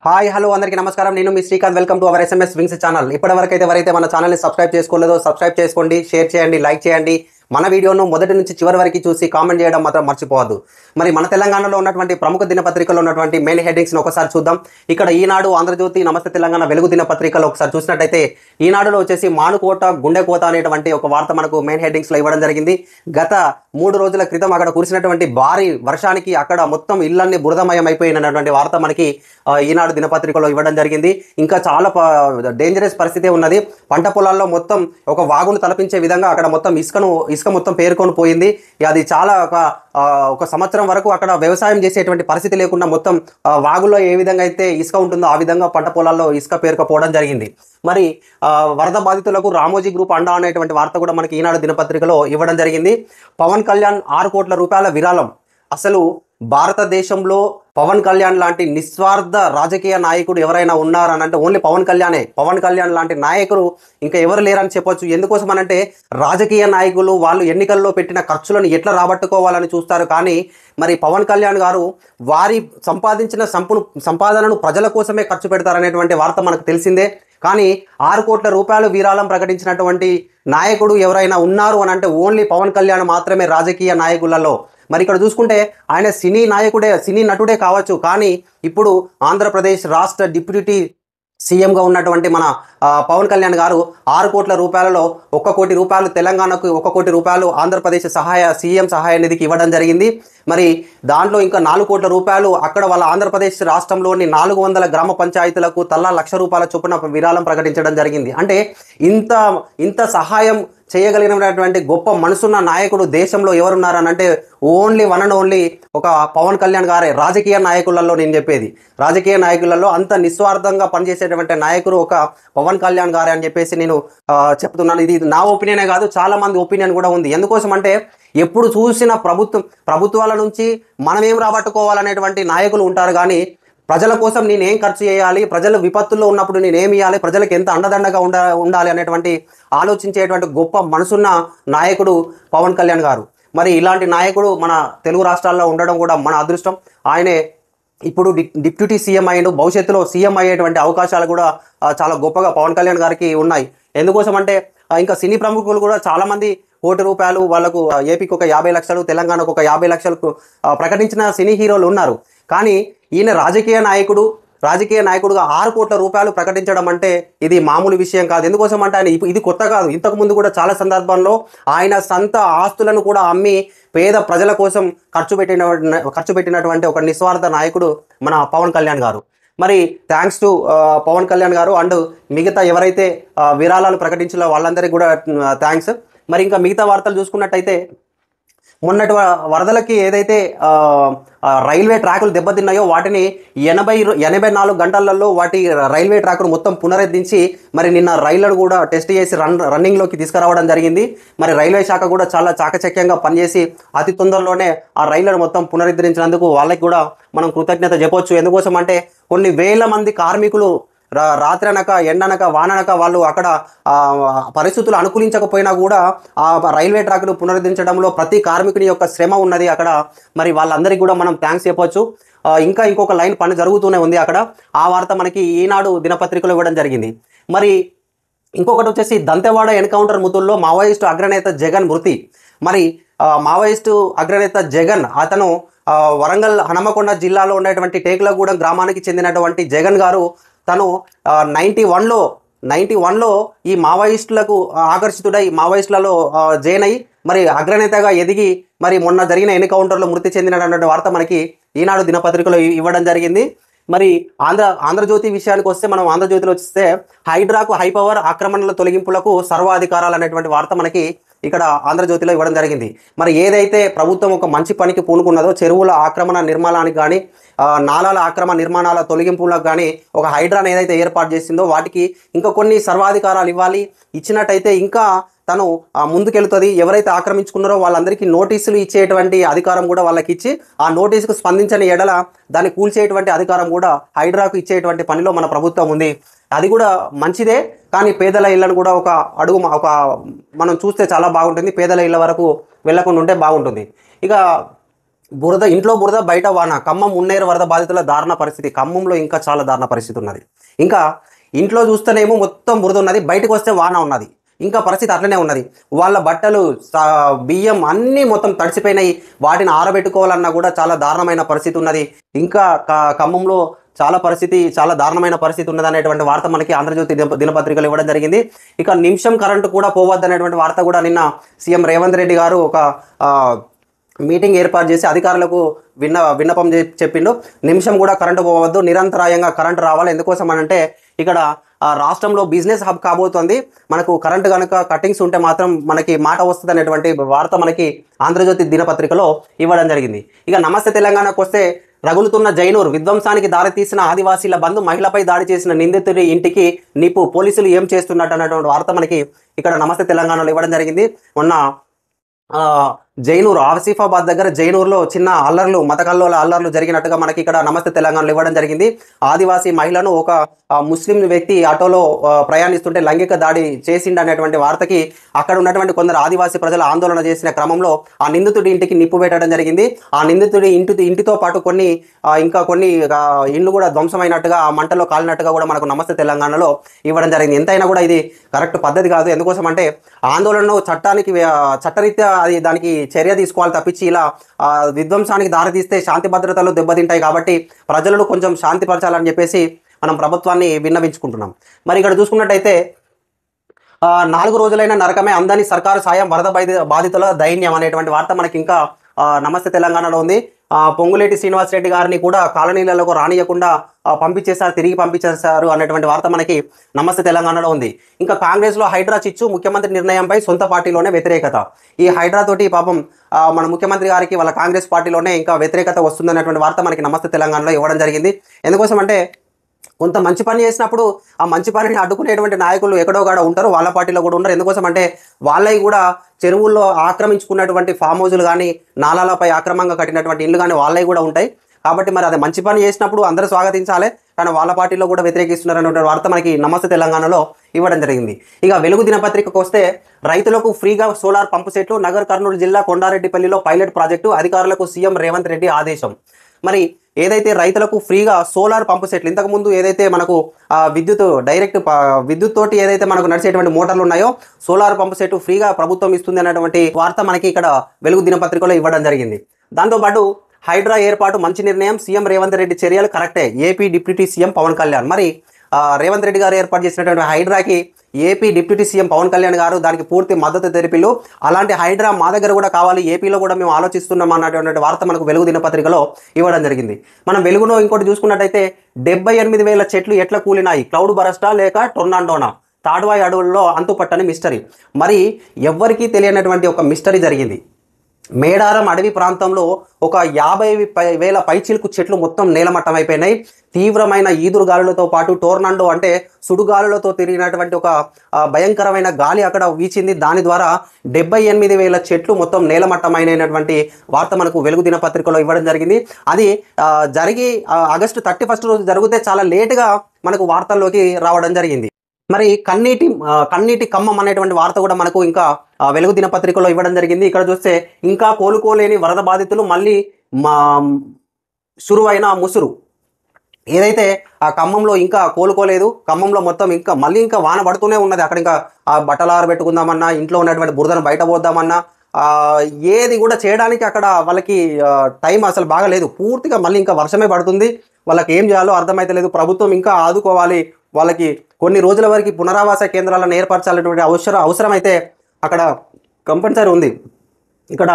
Hi hello అందరికీ నమస్కారం. నేను మీ Srikanth. Welcome to our SMS wings channel. ఇప్పటివరకు అయితే ఎవరైతే మన ఛానల్ని సబ్స్క్రైబ్ చేసుకోలేదో సబ్స్క్రైబ్ చేసుకోండి, షేర్ చేయండి, లైక్ చేయండి. మన వీడియోను మొదటి నుంచి చివరి వరకు చూసి కామెంట్ చేయడం మాత్రం మర్చిపోవద్దు. మరి మన తెలంగాణలో ఉన్నటువంటి ప్రముఖ దినపత్రికలో ఉన్నటువంటి మెయిన్ హెడ్డింగ్స్ని ఒకసారి చూద్దాం. ఇక్కడ ఈనాడు, ఆంధ్రజ్యోతి, నమస్తే తెలంగాణ, వెలుగు దినపత్రికలో ఒకసారి చూసినట్టయితే ఈనాడులో వచ్చేసి మానుకోట గుండెకోత అనేటువంటి ఒక వార్త మనకు మెయిన్ హెడ్డింగ్స్లో ఇవ్వడం జరిగింది. గత 3 రోజుల క్రితం అక్కడ కురిసినటువంటి భారీ వర్షానికి అక్కడ మొత్తం ఇళ్లన్నీ బురదమయం అయిపోయినటువంటి వార్త మనకి ఈనాడు దినపత్రికలో ఇవ్వడం జరిగింది. ఇంకా చాలా డేంజరస్ పరిస్థితి ఉన్నది. పంట పొలాల్లో మొత్తం ఒక వాగును తలపించే విధంగా అక్కడ మొత్తం ఇసుక మొత్తం పేరుకొని పోయింది. అది చాలా ఒక సంవత్సరం వరకు అక్కడ వ్యవసాయం చేసేటువంటి పరిస్థితి లేకుండా మొత్తం వాగులో ఏ విధంగా అయితే ఇసుక ఉంటుందో ఆ విధంగా పంట పొలాల్లో ఇసుక పేరుకపోవడం జరిగింది. మరి వరద బాధితులకు రామోజీ గ్రూప్ అండా అనేటువంటి వార్త కూడా మనకి ఈనాడు దినపత్రికలో ఇవ్వడం జరిగింది. పవన్ కళ్యాణ్ 6 కోట్ల రూపాయల విరాళం. అసలు భారతదేశంలో పవన్ కళ్యాణ్ లాంటి నిస్వార్థ రాజకీయ నాయకుడు ఎవరైనా ఉన్నారని అంటే ఓన్లీ పవన్ కళ్యాణే. పవన్ కళ్యాణ్ లాంటి నాయకుడు ఇంకా ఎవరు లేరని చెప్పొచ్చు. ఎందుకోసం అనంటే రాజకీయ నాయకులు వాళ్ళు ఎన్నికల్లో పెట్టిన ఖర్చులను ఎట్లా రాబట్టుకోవాలని చూస్తారు. కానీ మరి పవన్ కళ్యాణ్ గారు వారి సంపాదించిన సంపాదనను ప్రజల కోసమే ఖర్చు పెడతారనేటువంటి వార్త మనకు తెలిసిందే. కానీ 6 కోట్ల రూపాయలు విరాళం ప్రకటించినటువంటి నాయకుడు ఎవరైనా ఉన్నారు అని అంటే ఓన్లీ పవన్ కళ్యాణ్ మాత్రమే రాజకీయ నాయకులలో. మరి ఇక్కడ చూసుకుంటే ఆయన సినీ నటుడే కావచ్చు. కానీ ఇప్పుడు ఆంధ్రప్రదేశ్ రాష్ట్ర డిప్యూటీ సీఎంగా ఉన్నటువంటి మన పవన్ కళ్యాణ్ గారు 6 కోట్ల రూపాయలలో 1 కోటి రూపాయలు తెలంగాణకు, 1 కోటి రూపాయలు ఆంధ్రప్రదేశ్ సీఎం సహాయ నిధికి ఇవ్వడం జరిగింది. మరి దాంట్లో ఇంకా 4 కోట్ల రూపాయలు అక్కడ వాళ్ళ ఆంధ్రప్రదేశ్ రాష్ట్రంలోని 400 గ్రామ పంచాయతీలకు తలా ₹1,00,000 చొప్పున విరాళం ప్రకటించడం జరిగింది. అంటే ఇంత సహాయం చేయగలిగినటువంటి గొప్ప మనసున్న నాయకుడు దేశంలో ఎవరున్నారని అంటే ఓన్లీ వన్ అండ్ ఓన్లీ ఒక పవన్ కళ్యాణ్ గారే. రాజకీయ నాయకులలో నేను చెప్పేది, రాజకీయ నాయకులలో అంత నిస్వార్థంగా పనిచేసేటువంటి నాయకుడు ఒక పవన్ కళ్యాణ్ గారే అని చెప్పేసి నేను చెప్తున్నాను. ఇది నా ఒపీనియనే కాదు, చాలా మంది ఒపీనియన్ కూడా ఉంది. ఎందుకోసం అంటే ఎప్పుడు చూసిన ప్రభుత్వాల నుంచి మనం ఏం రాబట్టుకోవాలనేటువంటి నాయకులు ఉంటారు. కానీ ప్రజల కోసం నేనేం ఖర్చు చేయాలి, ప్రజలు విపత్తుల్లో ఉన్నప్పుడు నేనేమి ఇవ్వాలి, ప్రజలకు ఎంత అండదండగా ఉండాలి అనేటువంటి ఆలోచించేటువంటి గొప్ప మనసున్న నాయకుడు పవన్ కళ్యాణ్ గారు. మరి ఇలాంటి నాయకుడు మన తెలుగు రాష్ట్రాల్లో ఉండడం కూడా మన అదృష్టం. ఆయనే ఇప్పుడు డిప్యూటీ సీఎం అయ్యిండు. భవిష్యత్తులో సీఎం అయ్యేటువంటి అవకాశాలు కూడా చాలా గొప్పగా పవన్ కళ్యాణ్ గారికి ఉన్నాయి. ఎందుకోసం అంటే ఇంకా సినీ ప్రముఖులు కూడా చాలామంది ₹1 కోటి వాళ్ళకు ఏపీకి ఒక 50 లక్షలు, తెలంగాణకు ఒక 50 లక్షలకు ప్రకటించిన సినీ హీరోలు ఉన్నారు. కానీ ఈయన రాజకీయ నాయకుడుగా 6 కోట్ల రూపాయలు ప్రకటించడం అంటే ఇది మామూలు విషయం కాదు. ఎందుకోసం అంటే ఆయన ఇది కొత్త కాదు. ఇంతకుముందు కూడా చాలా సందర్భాల్లో ఆయన సొంత ఆస్తులను కూడా అమ్మి పేద ప్రజల కోసం ఖర్చు పెట్టినటువంటి ఒక నిస్వార్థ నాయకుడు మన పవన్ కళ్యాణ్ గారు. మరి థ్యాంక్స్ టు పవన్ కళ్యాణ్ గారు అండ్ మిగతా ఎవరైతే విరాళాలు ప్రకటించారో వాళ్ళందరికీ కూడా థ్యాంక్స్. మరి ఇంకా మిగతా వార్తలు చూసుకున్నట్టయితే మొన్నటి వరదలకి ఏదైతే రైల్వే ట్రాకులు దెబ్బతిన్నాయో వాటిని 84 గంటలలో వాటి రైల్వే ట్రాకును మొత్తం పునరుద్ధరించి మరి నిన్న రైళ్లను కూడా టెస్ట్ చేసి రన్నింగ్లోకి తీసుకురావడం జరిగింది. మరి రైల్వే శాఖ కూడా చాలా చాకచక్యంగా పనిచేసి అతి తొందరలోనే ఆ రైళ్లను మొత్తం పునరుద్ధరించినందుకు వాళ్ళకి కూడా మనం కృతజ్ఞత చెప్పొచ్చు. ఎందుకోసం అంటే కొన్ని వేల మంది కార్మికులు రాత్రి అనక ఎండనక వాననక వాళ్ళు అక్కడ పరిస్థితులు అనుకూలించకపోయినా కూడా ఆ రైల్వే ట్రాక్ను పునరుద్ధరించడంలో ప్రతి కార్మికుని యొక్క శ్రమ ఉన్నది అక్కడ. మరి వాళ్ళందరికీ కూడా మనం థ్యాంక్స్ చెప్పొచ్చు. ఇంకా ఇంకొక లైన్ పని జరుగుతూనే ఉంది అక్కడ. ఆ వార్త మనకి ఈనాడు దినపత్రికలో ఇవ్వడం జరిగింది. మరి ఇంకొకటి వచ్చేసి దంతెవాడ ఎన్కౌంటర్ మృతుల్లో మావోయిస్టు అగ్రనేత జగన్ మృతి. మరి మావోయిస్టు అగ్రనేత జగన్ అతను వరంగల్ హనుమకొండ జిల్లాలో ఉన్నటువంటి టేకులగూడెం గ్రామానికి చెందినటువంటి జగన్ గారు తను 91లో ఈ మావోయిస్టులకు ఆకర్షితుడై మావోయిస్టులలో జాయిన్ అయ్యి మరి అగ్రనేతగా ఎదిగి మరి మొన్న జరిగిన ఎన్కౌంటర్లో మృతి చెందినటువంటి వార్త మనకి ఈనాడు దినపత్రికలో ఇవ్వడం జరిగింది. మరి ఆంధ్రజ్యోతి విషయానికి వస్తే మనం ఆంధ్రజ్యోతిలో వస్తే హైడ్రాకు హైపవర్ ఆక్రమణల తొలగింపులకు సర్వాధికారాలు అనేటువంటి వార్త మనకి ఇక్కడ ఆంధ్రజ్యోతిలో ఇవ్వడం జరిగింది. మరి ఏదైతే ప్రభుత్వం ఒక మంచి పనికి పూనుకున్నదో చెరువుల ఆక్రమణ నిర్మాణానికి కానీ నాలాల ఆక్రమణ నిర్మాణాల తొలగింపులకు కానీ ఒక హైడ్రాను ఏదైతే ఏర్పాటు చేసిందో వాటికి ఇంకా కొన్ని సర్వాధికారాలు ఇవ్వాలి. ఇచ్చినట్టయితే ఇంకా తను ముందుకెళ్తుంది. ఎవరైతే ఆక్రమించుకున్నారో వాళ్ళందరికీ నోటీసులు ఇచ్చేటువంటి అధికారం కూడా వాళ్ళకి ఇచ్చి ఆ నోటీసుకు స్పందించని ఎడల దాన్ని కూల్చేటువంటి అధికారం కూడా హైడ్రాకు ఇచ్చేటువంటి పనిలో మన ప్రభుత్వం ఉంది. అది కూడా మంచిదే. కానీ పేదల ఇళ్లను కూడా ఒక మనం చూస్తే చాలా బాగుంటుంది. పేదల ఇళ్ల వరకు వెళ్లకుండా ఉంటే బాగుంటుంది. ఇక బురద, ఇంట్లో బురద బయట వాన. ఖమ్మం మున్నేరు వరద బాధితుల దారుణ పరిస్థితి. ఖమ్మంలో ఇంకా చాలా దారుణ పరిస్థితి ఉన్నది. ఇంకా ఇంట్లో చూస్తేనేమో మొత్తం బురద ఉన్నది, బయటకు వస్తే వాన ఉన్నది. ఇంకా పరిస్థితి అట్లనే ఉన్నది. వాళ్ళ బట్టలు, బియ్యం అన్నీ మొత్తం తడిసిపోయినాయి. వాటిని ఆరబెట్టుకోవాలన్నా కూడా చాలా దారుణమైన పరిస్థితి ఉన్నది. ఇంకా ఖమ్మంలో చాలా దారుణమైన పరిస్థితి ఉన్నది అనేటువంటి వార్త మనకి ఆంధ్రజ్యోతి దినపత్రికలు ఇవ్వడం జరిగింది. ఇక నిమిషం కరెంటు కూడా పోవద్దనేటువంటి వార్త కూడా నిన్న సీఎం రేవంత్ రెడ్డి గారు ఒక మీటింగ్ ఏర్పాటు చేసి అధికారులకు విన్నపం చెప్పిండు. నిమిషం కూడా కరెంటు పోవద్దు, నిరంతరాయంగా కరెంటు రావాలి. ఎందుకోసం అనంటే ఇక్కడ రాష్ట్రంలో బిజినెస్ హబ్ కాబోతుంది. మనకు కరెంటు కనుక కట్టింగ్స్ ఉంటే మాత్రం మనకి మాట వస్తుంది అనేటువంటి వార్త మనకి ఆంధ్రజ్యోతి దినపత్రికలో ఇవ్వడం జరిగింది. ఇక నమస్తే తెలంగాణకు వస్తే, రగులుతున్న జైనూర్ విధ్వంసానికి దారితీసిన ఆదివాసీల బంధు, మహిళపై దాడి చేసిన నిందితుడి ఇంటికి నిప్పు, పోలీసులు ఏం చేస్తున్నట్టు అన్నటువంటి వార్త మనకి ఇక్కడ నమస్తే తెలంగాణలో ఇవ్వడం జరిగింది. మొన్న జైనూర్, ఆసిఫాబాద్ దగ్గర జైనూర్లో చిన్న మతకల్లోల అల్లర్లు జరిగినట్టుగా మనకి ఇక్కడ నమస్తే తెలంగాణలో ఇవ్వడం జరిగింది. ఆదివాసీ మహిళను ఒక ముస్లిం వ్యక్తి ఆటోలో ప్రయాణిస్తుంటే లైంగిక దాడి చేసిండు అనేటువంటి వార్తకి అక్కడ ఉన్నటువంటి కొందరు ఆదివాసీ ప్రజలు ఆందోళన చేసిన క్రమంలో ఆ నిందితుడి ఇంటికి నిప్పు పెట్టడం జరిగింది. ఆ నిందితుడి ఇంటితో పాటు ఇంకా కొన్ని ఇండ్లు కూడా ధ్వంసమైనట్టుగా, ఆ మంటలో కాలినట్టుగా కూడా మనకు నమస్తే తెలంగాణలో ఇవ్వడం జరిగింది. ఎంతైనా కూడా ఇది కరెక్ట్ పద్ధతి కాదు. ఎందుకోసం అంటే ఆందోళనను చట్టరీత్యా దానికి చర్య తీసుకోవాలి తప్పించి ఇలా విధ్వంసానికి దారితీస్తే శాంతి భద్రతలు దెబ్బతింటాయి. కాబట్టి ప్రజలను కొంచెం శాంతిపరచాలని చెప్పేసి మనం ప్రభుత్వాన్ని విన్నవించుకుంటున్నాం. మరి ఇక్కడ చూసుకున్నట్టయితే 4 రోజులైన నరకమే అందని సర్కారు సాయం, వరద బాధితుల దైన్యం అనేటువంటి వార్త మనకి ఇంకా నమస్తే తెలంగాణలో ఉంది. పొంగులేటి శ్రీనివాసరెడ్డి గారిని కూడా కాలనీలకు రానియకుండా తిరిగి పంపించేశారు అనేటువంటి వార్త మనకి నమస్తే తెలంగాణలో ఉంది. ఇంకా కాంగ్రెస్లో హైడ్రా చిచ్చు, ముఖ్యమంత్రి నిర్ణయంపై సొంత పార్టీలోనే వ్యతిరేకత. ఈ హైడ్రా తోటి పాపం మన ముఖ్యమంత్రి గారికి వాళ్ళ కాంగ్రెస్ పార్టీలోనే ఇంకా వ్యతిరేకత వస్తుందనేటువంటి వార్త మనకి నమస్తే తెలంగాణలో ఇవ్వడం జరిగింది. ఎందుకోసం అంటే కొంత మంచి పని చేసినప్పుడు ఆ మంచి పనిని అడ్డుకునేటువంటి నాయకులు ఎక్కడో కాడ ఉంటారు, వాళ్ళ పార్టీలో కూడా ఉంటారు. ఎందుకోసం అంటే వాళ్ళవి కూడా చెరువుల్లో ఆక్రమించుకున్నటువంటి ఫామ్ హౌజులు కానీ, నాలాలపై ఆక్రమంగా కట్టినటువంటి ఇళ్ళు కానీ వాళ్ళవి కూడా ఉంటాయి. కాబట్టి మరి అది మంచి పని చేసినప్పుడు అందరూ స్వాగతించాలి, కానీ వాళ్ళ పార్టీలో కూడా వ్యతిరేకిస్తున్నారు అనేటువంటి వార్త మనకి నమస్తే తెలంగాణలో ఇవ్వడం జరిగింది. ఇక వెలుగు దినపత్రికకు వస్తే, రైతులకు ఫ్రీగా సోలార్ పంపు సెట్లు, నగర్ కర్నూలు జిల్లా కొండారెడ్డిపల్లిలో పైలట్ ప్రాజెక్టు, అధికారులకు సీఎం రేవంత్ రెడ్డి ఆదేశం. మరి ఏదైతే రైతులకు ఫ్రీగా సోలార్ పంపు సెట్లు, ఇంతకుముందు ఏదైతే మనకు విద్యుత్ తోటి ఏదైతే మనకు నడిచేటువంటి మోటార్లు ఉన్నాయో, సోలార్ పంపు సెట్ ఫ్రీగా ప్రభుత్వం ఇస్తుంది అనేటువంటి వార్త మనకి ఇక్కడ వెలుగు దినపత్రికలో ఇవ్వడం జరిగింది. దాంతోపాటు హైడ్రా ఏర్పాటు మంచి నిర్ణయం, సీఎం రేవంత్ రెడ్డి చర్యలు కరెక్టే, AP deputy CM Pawan Kalyan. మరి రేవంత్ రెడ్డి గారు ఏర్పాటు చేసినటువంటి హైడ్రాకి AP deputy CM Pawan Kalyan గారు దానికి పూర్తి మద్దతు తెలిపిలు. అలాంటి హైడ్రా మా దగ్గర కూడా కావాలి, ఏపీలో కూడా మేము ఆలోచిస్తున్నాం అన్నటువంటి వార్త మనకు వెలుగు దినపత్రికలో ఇవ్వడం జరిగింది. మనం వెలుగులో ఇంకోటి చూసుకున్నట్టయితే, 78,000 చెట్లు ఎట్లా కూలినాయి, క్లౌడ్ బరస్టా లేక టొర్నాడోనా, తాడ్వాయి అడవుల్లో అంతుపట్టని మిస్టరీ. మరి ఎవ్వరికీ తెలియనటువంటి ఒక మిస్టరీ జరిగింది. మేడారం అడవి ప్రాంతంలో ఒక 50,000 పైచిలుకు చెట్లు మొత్తం నేలమట్టం అయిపోయినాయి. తీవ్రమైన ఈదురు గాలులతో పాటు టోర్నాడో అంటే సుడుగాలులతో తిరిగినటువంటి ఒక భయంకరమైన గాలి అక్కడ వీచింది. దాని ద్వారా 78,000 చెట్లు మొత్తం నేలమట్టమైనటువంటి వార్త మనకు వెలుగు దినపత్రికలో ఇవ్వడం జరిగింది. అది జరిగి ఆగస్టు 31 రోజు జరిగితే చాలా లేటుగా మనకు వార్తల్లోకి రావడం జరిగింది. మరి కన్నీటి ఖమ్మం అనేటువంటి వార్త కూడా మనకు ఇంకా వెలుగు దినపత్రికలో ఇవ్వడం జరిగింది. ఇక్కడ చూస్తే, ఇంకా కోలుకోలేని వరద బాధితులు, మళ్ళీ శురువైన ముసురు. ఏదైతే ఆ ఖమ్మంలో ఇంకా కోలుకోలేదు, ఖమ్మంలో మొత్తం ఇంకా వాన పడుతూనే ఉన్నది. అక్కడ ఇంకా ఆ బట్టలు ఆరబెట్టుకుందామన్నా, ఇంట్లో ఉన్నటువంటి బురదను బయట పోద్దామన్నా, ఏది కూడా చేయడానికి అక్కడ వాళ్ళకి టైం అసలు బాగలేదు. పూర్తిగా మళ్ళీ ఇంకా వర్షమే పడుతుంది. వాళ్ళకి ఏం చేయాలో అర్థమైతలేదు. ప్రభుత్వం ఇంకా ఆదుకోవాలి, వాళ్ళకి కొన్ని రోజుల వరకు పునరావాస కేంద్రాలను ఏర్పరచాలనేటువంటి అవసరం అయితే అక్కడ కంపల్సరీ ఉంది. ఇక్కడ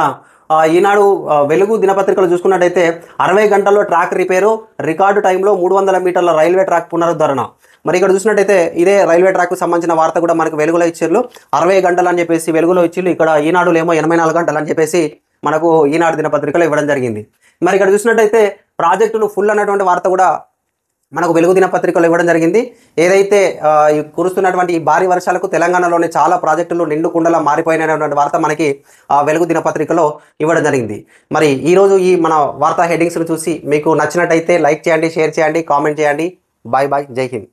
ఈనాడు వెలుగు దినపత్రికలు చూసుకున్నట్టయితే, 60 గంటల్లో ట్రాక్ రిపేరు, రికార్డు టైంలో 300 మీటర్ల రైల్వే ట్రాక్ పునరుద్ధరణ. మరి ఇక్కడ చూసినట్టయితే ఇదే రైల్వే ట్రాక్కు సంబంధించిన వార్త కూడా మనకు వెలుగులో ఇచ్చారు. 60 గంటలు అని చెప్పేసి వెలుగులో ఇచ్చిర్రు. ఇక్కడ ఈనాడులో ఏమో 84 గంటలు అని చెప్పేసి మనకు ఈనాడు దినపత్రికలో ఇవ్వడం జరిగింది. మరి ఇక్కడ చూసినట్టయితే ప్రాజెక్టులు ఫుల్ అన్నటువంటి వార్త కూడా మనకు వెలుగు దినపత్రికలో ఇవ్వడం జరిగింది. ఏదైతే కురుస్తున్నటువంటి ఈ భారీ వర్షాలకు తెలంగాణలోని చాలా ప్రాజెక్టులు నిండు కుండలా మారిపోయినటువంటి వార్త మనకి వెలుగు దినపత్రికలో ఇవ్వడం జరిగింది. మరి ఈరోజు ఈ మన వార్తా హెడ్డింగ్స్ను చూసి మీకు నచ్చినట్టయితే లైక్ చేయండి, షేర్ చేయండి, కామెంట్ చేయండి. బాయ్ బాయ్, జై హింద్.